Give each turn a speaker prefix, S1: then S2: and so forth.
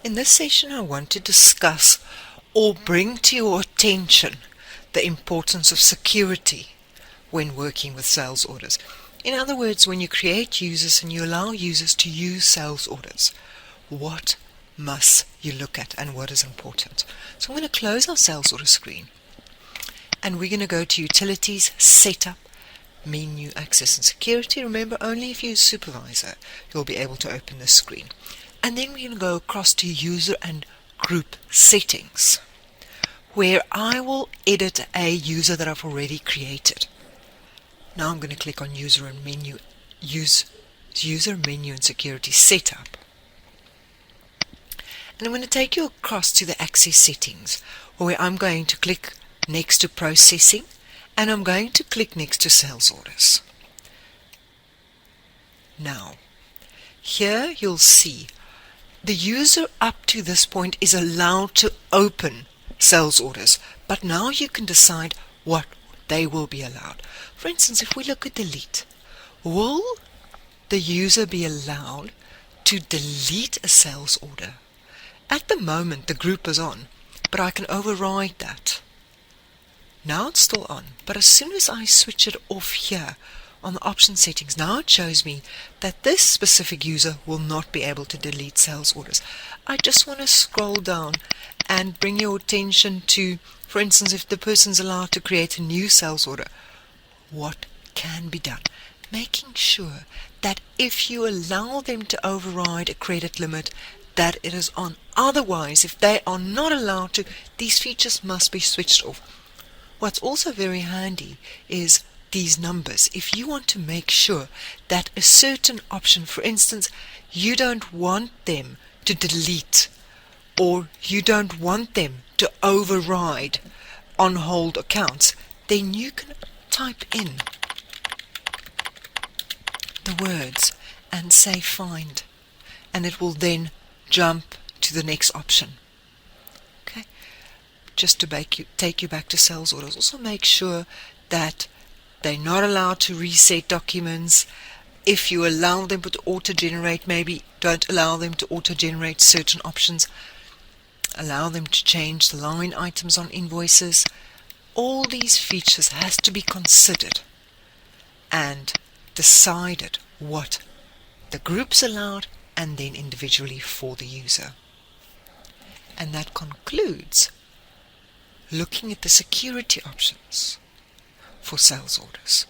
S1: In this session, I want to discuss or bring to your attention the importance of security when working with sales orders. In other words, when you create users and you allow users to use sales orders, what must you look at and what is important? So I'm going to close our sales order screen and we're going to go to Utilities, Setup, Menu, Access and Security. Remember, only if you're a supervisor you'll be able to open this screen. And then we're going to go across to User and Group Settings, where I will edit a user that I've already created. Now I'm going to click on User and Menu, User Menu and Security Setup. And I'm going to take you across to the Access Settings, where I'm going to click next to Processing, and I'm going to click next to Sales Orders. Now, here you'll see the user up to this point is allowed to open sales orders, but now you can decide what they will be allowed. For instance, if we look at delete, will the user be allowed to delete a sales order? At the moment the group is on, but I can override that. Now it's still on, but as soon as I switch it off here on the option settings, now it shows me that this specific user will not be able to delete sales orders. I just want to scroll down and bring your attention to, for instance, if the person's allowed to create a new sales order, what can be done? Making sure that if you allow them to override a credit limit, that it is on. Otherwise, if they are not allowed to, these features must be switched off. What's also very handy is these numbers. If you want to make sure that a certain option, for instance, you don't want them to delete or you don't want them to override on hold accounts, then you can type in the words and say find, and it will then jump to the next option. Okay, just to take you back to sales orders. Also make sure that they're not allowed to reset documents. If you allow them to auto-generate, maybe don't allow them to auto-generate certain options. Allow them to change the line items on invoices. All these features has to be considered and decided what the group's allowed and then individually for the user. And that concludes looking at the security options for sales orders.